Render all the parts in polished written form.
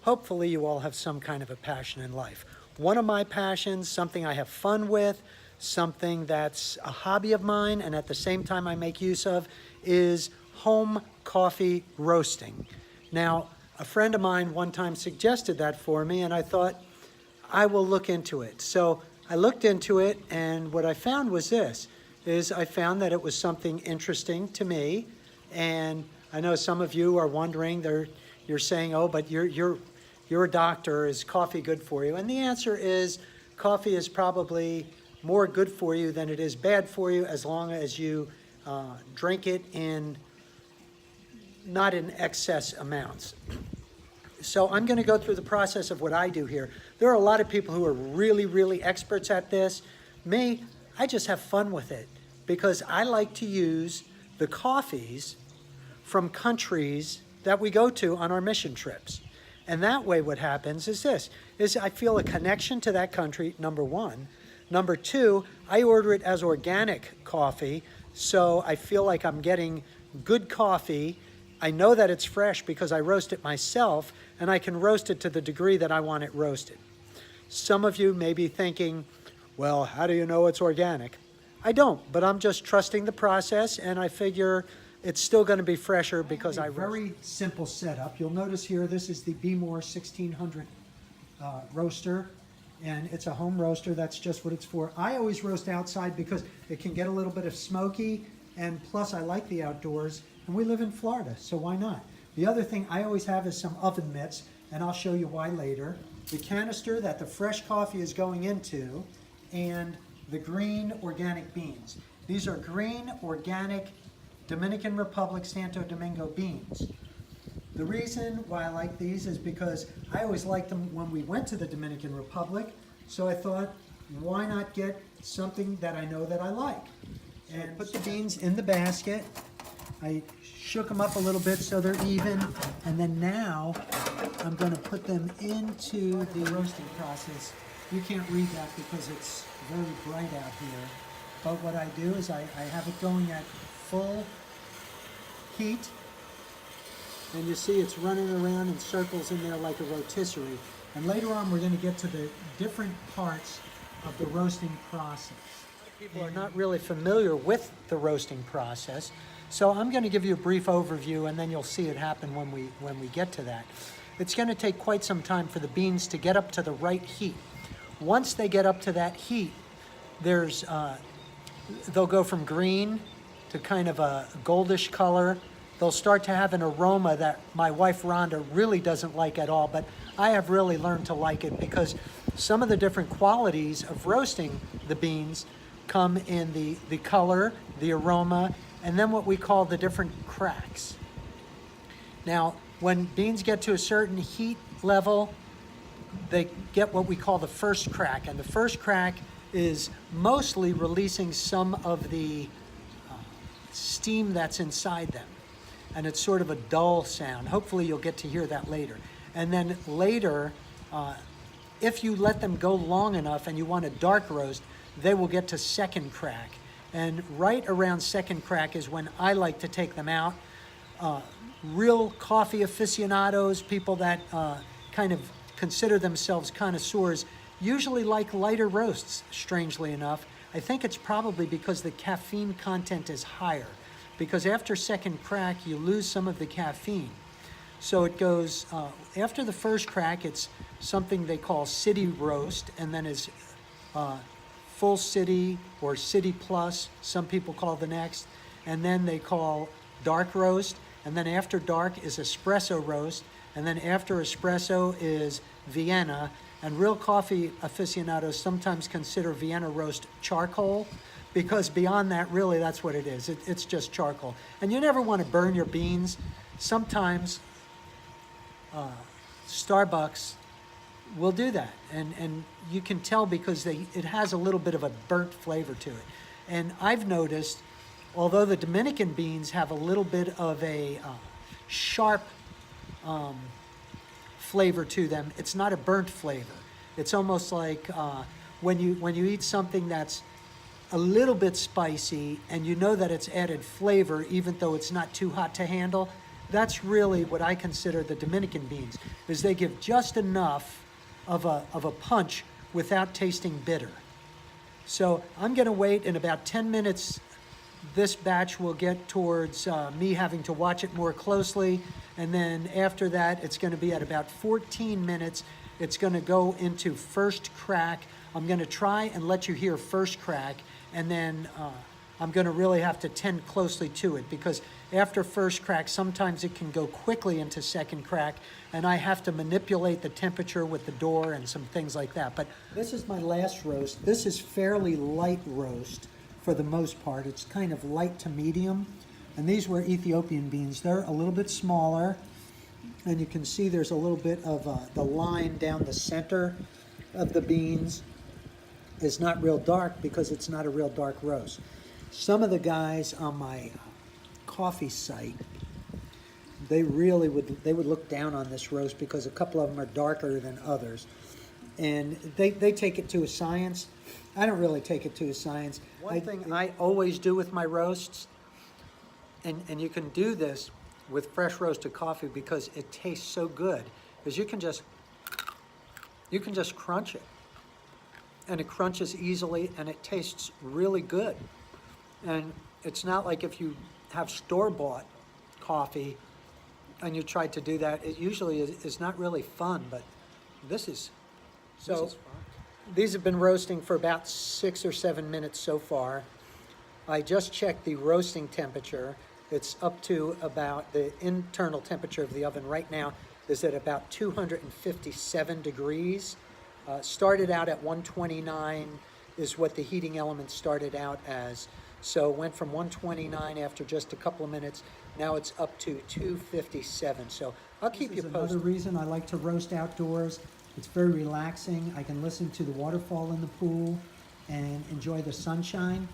Hopefully you all have some kind of a passion in life. One of my passions, something I have fun with, something that's a hobby of mine and at the same time I make use of, is home coffee roasting. Now, a friend of mine one time suggested that for me and I thought, I will look into it. So I looked into it and what I found was this, is I found that it was something interesting to me. And I know some of you are wondering, you're saying, oh, but you're a doctor, is coffee good for you? And the answer is coffee is probably more good for you than it is bad for you as long as you drink it not in excess amounts. So I'm going to go through the process of what I do here. There are a lot of people who are really, really experts at this. Me, I just have fun with it because I like to use the coffees from countries that we go to on our mission trips. And that way what happens is this, is I feel a connection to that country, number one. Number two, I order it as organic coffee, so I feel like I'm getting good coffee. I know that it's fresh because I roast it myself, and I can roast it to the degree that I want it roasted. Some of you may be thinking, well, how do you know it's organic? I don't, but I'm just trusting the process, and I figure it's still going to be fresher because I very simple setup. You'll notice here, this is the Bmore 1600 roaster, and it's a home roaster. That's just what it's for. I always roast outside because it can get a little bit of smoky, and plus I like the outdoors, and we live in Florida, so why not? The other thing I always have is some oven mitts, and I'll show you why later. The canister that the fresh coffee is going into, and the green organic beans. These are green organic Dominican Republic Santo Domingo beans. The reason why I like these is because I always liked them when we went to the Dominican Republic, so I thought, why not get something that I know that I like? And put the beans in the basket. I shook them up a little bit so they're even, and then now I'm going to put them into the roasting process. You can't read that because it's very bright out here, but what I do is I have it going at full heat, and you see it's running around in circles in there like a rotisserie. And later on we're going to get to the different parts of the roasting process. People are not really familiar with the roasting process, so I'm going to give you a brief overview and then you'll see it happen when we get to that. It's going to take quite some time for the beans to get up to the right heat. Once they get up to that heat, they'll go from green to kind of a goldish color. They'll start to have an aroma that my wife Rhonda really doesn't like at all, but I have really learned to like it because some of the different qualities of roasting the beans come in the color, the aroma, and then what we call the different cracks. Now, when beans get to a certain heat level, they get what we call the first crack, and the first crack is mostly releasing some of the steam that's inside them, and it's sort of a dull sound. Hopefully you'll get to hear that later. And then later, if you let them go long enough and you want a dark roast, they will get to second crack. And right around second crack is when I like to take them out. Real coffee aficionados, people that kind of consider themselves connoisseurs, usually like lighter roasts, strangely enough. I think it's probably because the caffeine content is higher, because after second crack, you lose some of the caffeine. So it goes, after the first crack, it's something they call city roast, and then is full city or city plus, some people call the next, and then they call dark roast, and then after dark is espresso roast, and then after espresso is Vienna. And real coffee aficionados sometimes consider Vienna roast charcoal, because beyond that, really, that's what it is. It's just charcoal. And you never want to burn your beans. Sometimes Starbucks will do that. And you can tell because it has a little bit of a burnt flavor to it. And I've noticed, although the Dominican beans have a little bit of a sharp flavor to them, it's not a burnt flavor. It's almost like when you eat something that's a little bit spicy and you know that it's added flavor even though it's not too hot to handle, that's really what I consider the Dominican beans, is they give just enough of a punch without tasting bitter. So I'm gonna wait. In about 10 minutes, this batch will get towards me having to watch it more closely. And then after that, it's gonna be at about 14 minutes. It's gonna go into first crack. I'm gonna try and let you hear first crack, and then I'm gonna really have to tend closely to it, because after first crack, sometimes it can go quickly into second crack, and I have to manipulate the temperature with the door and some things like that. But this is my last roast. This is fairly light roast for the most part. It's kind of light to medium. And these were Ethiopian beans. They're a little bit smaller, and you can see there's a little bit of the line down the center of the beans is not real dark because it's not a real dark roast. Some of the guys on my coffee site, they would look down on this roast because a couple of them are darker than others, and they take it to a science. I don't really take it to a science. One thing I always do with my roasts, and you can do this with fresh roasted coffee because it tastes so good, is you can just crunch it, and it crunches easily and it tastes really good. And it's not like if you have store-bought coffee and you try to do that, it usually is not really fun, but this is fun. These have been roasting for about 6 or 7 minutes so far. I just checked the roasting temperature. It's up to about the internal temperature of the oven right now is at about 257 degrees. Started out at 129 is what the heating element started out as. So it went from 129 after just a couple of minutes. Now it's up to 257. So I'll keep you posted. Another reason I like to roast outdoors. It's very relaxing. I can listen to the waterfall in the pool and enjoy the sunshine.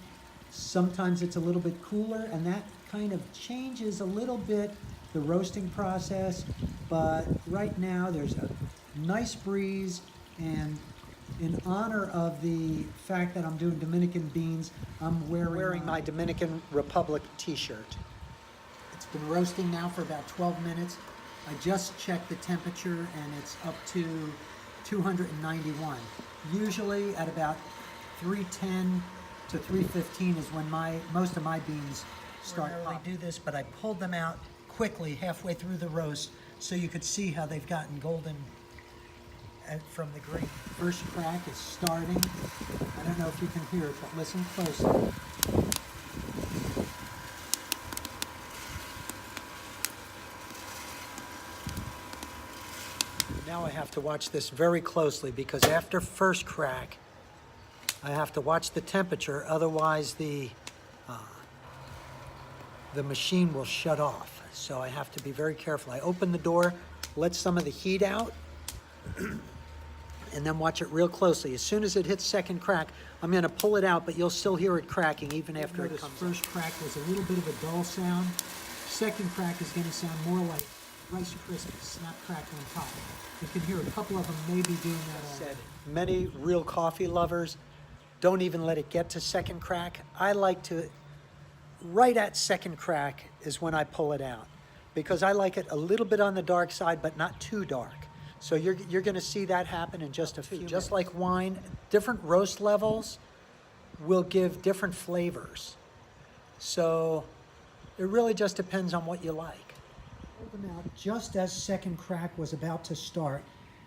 Sometimes it's a little bit cooler, and that kind of changes a little bit the roasting process. But right now there's a nice breeze, and in honor of the fact that I'm doing Dominican beans, I'm wearing my Dominican Republic t-shirt. It's been roasting now for about 12 minutes. I just checked the temperature and it's up to 291. Usually at about 310 to 315 is when most of my beans start popping. I do this, but I pulled them out quickly halfway through the roast so you could see how they've gotten golden from the green. First crack is starting. I don't know if you can hear it, but listen closely. Now I have to watch this very closely because after first crack, I have to watch the temperature, otherwise the machine will shut off. So I have to be very careful. I open the door, let some of the heat out, and then watch it real closely. As soon as it hits second crack, I'm going to pull it out, but you'll still hear it cracking even after it comes out. First crack was a little bit of a dull sound. Second crack is going to sound more like Rice Krispies, snap, crackle, and pop. You can hear a couple of them maybe doing that already. Many real coffee lovers don't even let it get to second crack. I like to, right at second crack is when I pull it out, because I like it a little bit on the dark side, but not too dark. So you're going to see that happen in just a few minutes. Just like wine, different roast levels will give different flavors. So it really just depends on what you like. Pull them out just as second crack was about to start,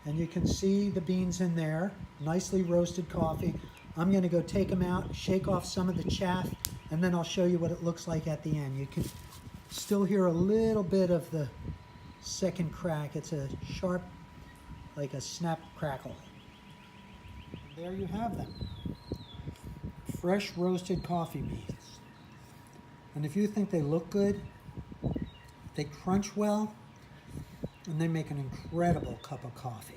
and you can see the beans in there, nicely roasted coffee. I'm going to go take them out, shake off some of the chaff, and then I'll show you what it looks like at the end. You can still hear a little bit of the second crack. It's a sharp, like a snap crackle. And there you have them. Fresh roasted coffee beans. And if you think they look good, they crunch well, and they make an incredible cup of coffee.